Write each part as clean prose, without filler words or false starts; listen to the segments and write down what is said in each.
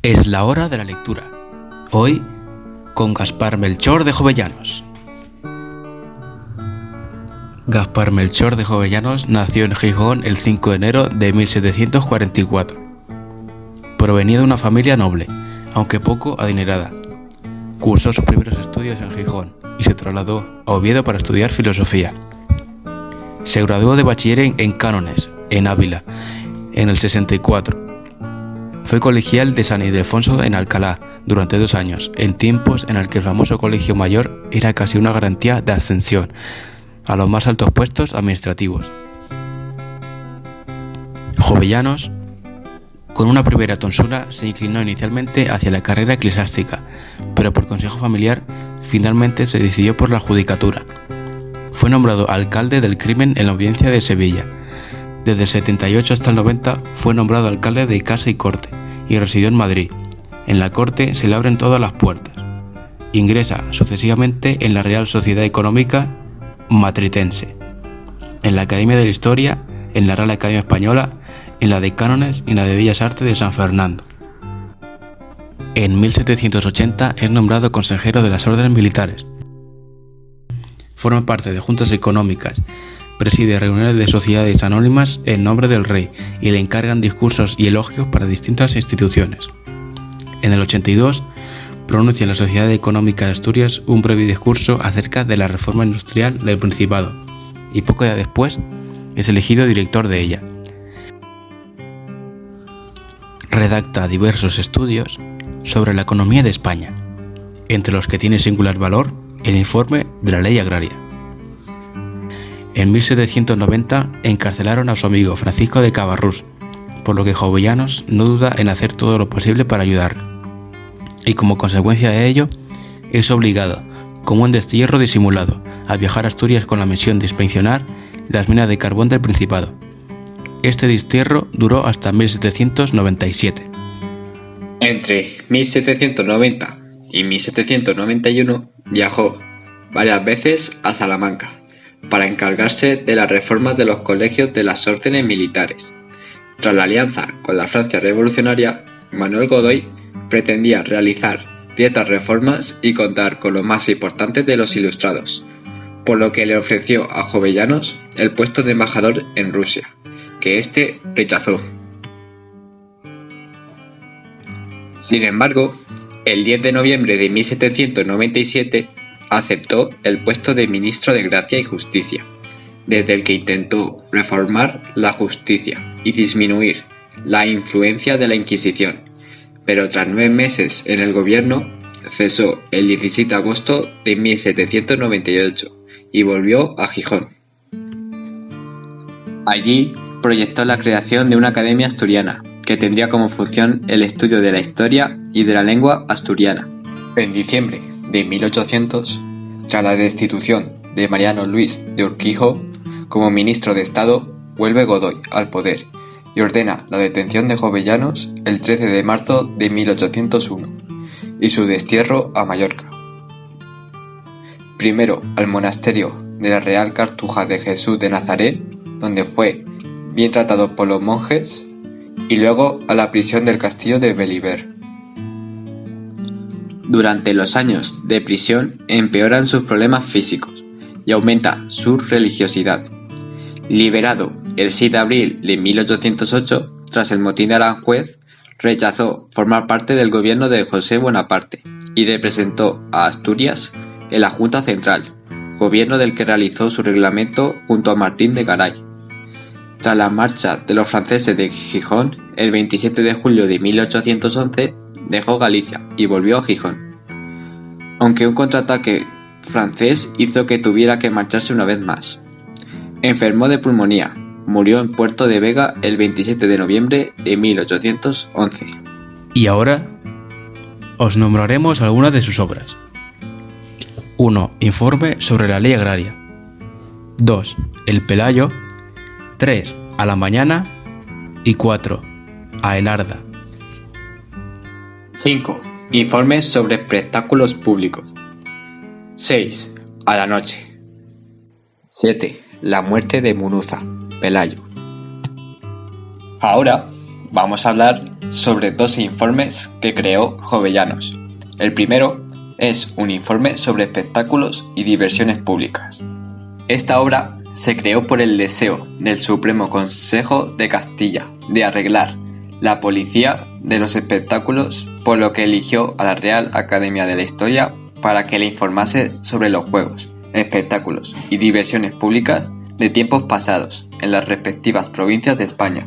Es la hora de la lectura. Hoy con Gaspar Melchor de Jovellanos. Gaspar Melchor de Jovellanos nació en Gijón el 5 de enero de 1744. Provenía de una familia noble, aunque poco adinerada. Cursó sus primeros estudios en Gijón y se trasladó a Oviedo para estudiar filosofía. Se graduó de bachiller en cánones, en Ávila, en el 64. Fue colegial de San Ildefonso en Alcalá durante 2 años, en tiempos en el que el famoso colegio mayor era casi una garantía de ascensión a los más altos puestos administrativos. Jovellanos, con una primera tonsura, se inclinó inicialmente hacia la carrera eclesiástica, pero por consejo familiar finalmente se decidió por la judicatura. Fue nombrado alcalde del crimen en la audiencia de Sevilla. Desde el 78 hasta el 90 fue nombrado alcalde de Casa y Corte y residió en Madrid. En la corte se le abren todas las puertas. Ingresa sucesivamente en la Real Sociedad Económica Matritense, en la Academia de la Historia, en la Real Academia Española, en la de Cánones y en la de Bellas Artes de San Fernando. En 1780 es nombrado consejero de las órdenes militares. Forma parte de juntas económicas, preside reuniones de sociedades anónimas en nombre del rey y le encargan discursos y elogios para distintas instituciones. En el 82 pronuncia en la Sociedad Económica de Asturias un breve discurso acerca de la reforma industrial del Principado y poco ya después es elegido director de ella. Redacta diversos estudios sobre la economía de España, entre los que tiene singular valor el informe de la Ley Agraria. En 1790 encarcelaron a su amigo Francisco de Cabarrús, por lo que Jovellanos no duda en hacer todo lo posible para ayudarlo. Y como consecuencia de ello, es obligado, como un destierro disimulado, a viajar a Asturias con la misión de inspeccionar las minas de carbón del Principado. Este destierro duró hasta 1797. Entre 1790 y 1791 viajó varias veces a Salamanca para encargarse de las reformas de los colegios de las órdenes militares. Tras la alianza con la Francia revolucionaria, Manuel Godoy pretendía realizar ciertas reformas y contar con los más importantes de los ilustrados, por lo que le ofreció a Jovellanos el puesto de embajador en Rusia, que éste rechazó. Sin embargo, el 10 de noviembre de 1797 aceptó el puesto de ministro de Gracia y Justicia, desde el que intentó reformar la justicia y disminuir la influencia de la Inquisición, pero tras 9 meses en el gobierno cesó el 17 de agosto de 1798 y volvió a Gijón. Allí proyectó la creación de una academia asturiana, que tendría como función el estudio de la historia y de la lengua asturiana. En diciembre de 1800, tras la destitución de Mariano Luis de Urquijo como ministro de Estado, vuelve Godoy al poder y ordena la detención de Jovellanos el 13 de marzo de 1801 y su destierro a Mallorca. Primero al monasterio de la Real Cartuja de Jesús de Nazaret, donde fue bien tratado por los monjes, y luego a la prisión del castillo de Beliver. Durante los años de prisión empeoran sus problemas físicos y aumenta su religiosidad. Liberado el 6 de abril de 1808, tras el motín de Aranjuez, rechazó formar parte del gobierno de José Bonaparte y representó a Asturias en la Junta Central, gobierno del que realizó su reglamento junto a Martín de Garay. Tras la marcha de los franceses de Gijón, el 27 de julio de 1811 dejó Galicia y volvió a Gijón, aunque un contraataque francés hizo que tuviera que marcharse una vez más. Enfermó de pulmonía, murió en Puerto de Vega el 27 de noviembre de 1811. Y ahora os nombraremos algunas de sus obras. 1. Informe sobre la Ley Agraria. 2. El Pelayo. 3. A la mañana. Y 4. A Enarda. 5. Informes sobre espectáculos públicos. 6. A la noche. 7. La muerte de Munuza, Pelayo. Ahora vamos a hablar sobre 2 informes que creó Jovellanos. El primero es un informe sobre espectáculos y diversiones públicas. Esta obra se creó por el deseo del Supremo Consejo de Castilla de arreglar la policía de los espectáculos, por lo que eligió a la Real Academia de la Historia para que le informase sobre los juegos, espectáculos y diversiones públicas de tiempos pasados en las respectivas provincias de España.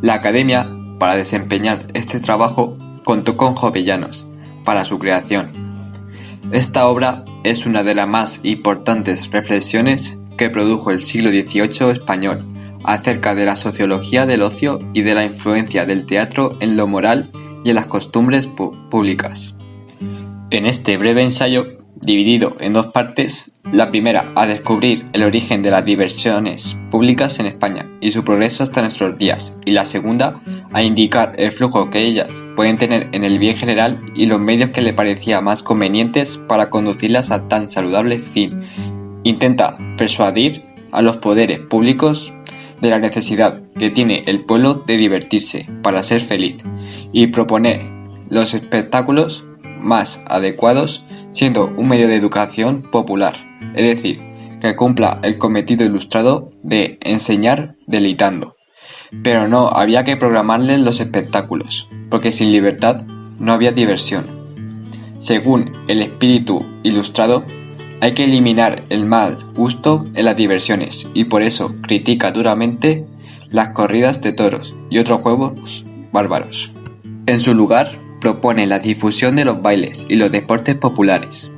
La Academia, para desempeñar este trabajo, contó con Jovellanos para su creación. Esta obra es una de las más importantes reflexiones que produjo el siglo XVIII español acerca de la sociología del ocio y de la influencia del teatro en lo moral y en las costumbres públicas. En este breve ensayo, dividido en 2 partes, la primera a descubrir el origen de las diversiones públicas en España y su progreso hasta nuestros días, y la segunda a indicar el flujo que ellas pueden tener en el bien general y los medios que le parecía más convenientes para conducirlas a tan saludable fin. Intenta persuadir a los poderes públicos de la necesidad que tiene el pueblo de divertirse para ser feliz y proponer los espectáculos más adecuados, siendo un medio de educación popular, es decir, que cumpla el cometido ilustrado de enseñar deleitando. Pero no había que programarles los espectáculos, porque sin libertad no había diversión. Según el espíritu ilustrado, hay que eliminar el mal gusto en las diversiones, y por eso critica duramente las corridas de toros y otros juegos bárbaros. En su lugar, propone la difusión de los bailes y los deportes populares.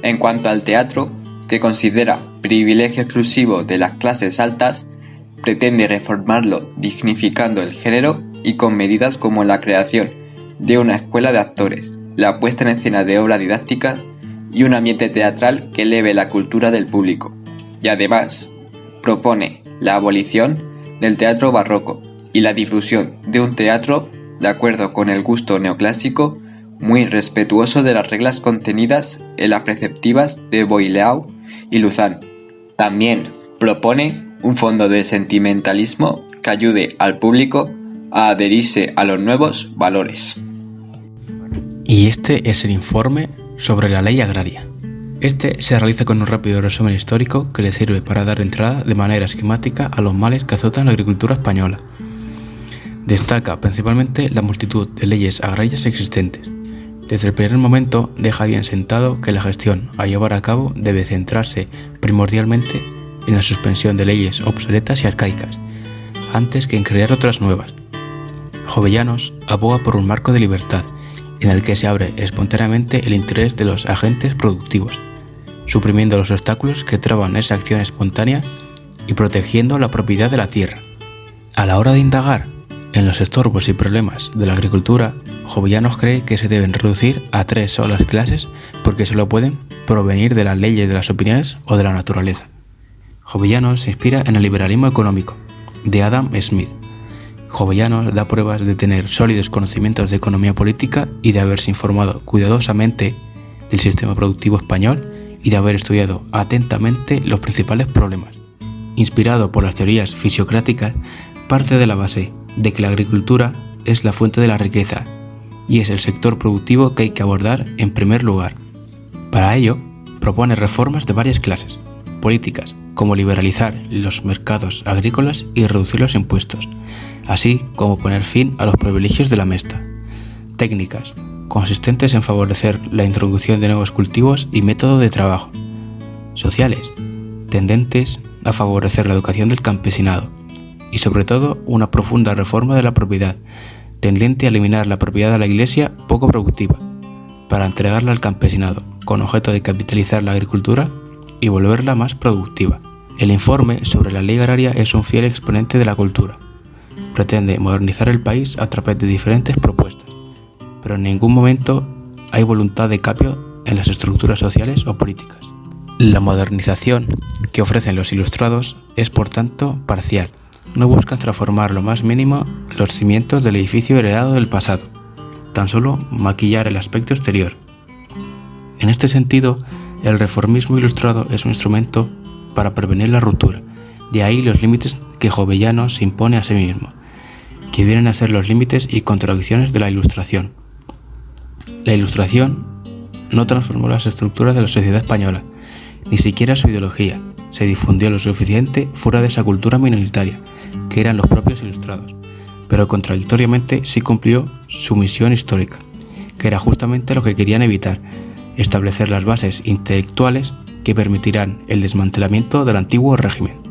En cuanto al teatro, que considera privilegio exclusivo de las clases altas, pretende reformarlo dignificando el género y con medidas como la creación de una escuela de actores, la puesta en escena de obras didácticas y un ambiente teatral que eleve la cultura del público. Y además, propone la abolición del teatro barroco y la difusión de un teatro de acuerdo con el gusto neoclásico, muy respetuoso de las reglas contenidas en las preceptivas de Boileau y Luzán. También propone un fondo de sentimentalismo que ayude al público a adherirse a los nuevos valores. Y este es el informe sobre la ley agraria. Este se realiza con un rápido resumen histórico que le sirve para dar entrada de manera esquemática a los males que azotan la agricultura española. Destaca principalmente la multitud de leyes agrarias existentes. Desde el primer momento deja bien sentado que la gestión a llevar a cabo debe centrarse primordialmente en la suspensión de leyes obsoletas y arcaicas, antes que en crear otras nuevas. Jovellanos aboga por un marco de libertad, en el que se abre espontáneamente el interés de los agentes productivos, suprimiendo los obstáculos que traban esa acción espontánea y protegiendo la propiedad de la tierra. A la hora de indagar en los estorbos y problemas de la agricultura, Jovellanos cree que se deben reducir a 3 solas clases porque solo pueden provenir de las leyes de las opiniones o de la naturaleza. Jovellanos se inspira en el liberalismo económico de Adam Smith. Jovellanos da pruebas de tener sólidos conocimientos de economía política y de haberse informado cuidadosamente del sistema productivo español y de haber estudiado atentamente los principales problemas. Inspirado por las teorías fisiocráticas, parte de la base de que la agricultura es la fuente de la riqueza y es el sector productivo que hay que abordar en primer lugar. Para ello, propone reformas de varias clases, políticas, como liberalizar los mercados agrícolas y reducir los impuestos, así como poner fin a los privilegios de la mesta. Técnicas, consistentes en favorecer la introducción de nuevos cultivos y métodos de trabajo. Sociales, tendentes a favorecer la educación del campesinado. Y sobre todo, una profunda reforma de la propiedad, tendente a eliminar la propiedad de la Iglesia poco productiva, para entregarla al campesinado, con objeto de capitalizar la agricultura y volverla más productiva. El informe sobre la ley agraria es un fiel exponente de la cultura. Pretende modernizar el país a través de diferentes propuestas, pero en ningún momento hay voluntad de cambio en las estructuras sociales o políticas. La modernización que ofrecen los ilustrados es, por tanto, parcial. No buscan transformar lo más mínimo los cimientos del edificio heredado del pasado, tan solo maquillar el aspecto exterior. En este sentido, el reformismo ilustrado es un instrumento para prevenir la ruptura, de ahí los límites que Jovellanos se impone a sí mismo. que vienen a ser los límites y contradicciones de la Ilustración. La Ilustración no transformó las estructuras de la sociedad española, ni siquiera su ideología. Se difundió lo suficiente fuera de esa cultura minoritaria, que eran los propios ilustrados, pero contradictoriamente sí cumplió su misión histórica, que era justamente lo que querían evitar: establecer las bases intelectuales que permitirán el desmantelamiento del antiguo régimen.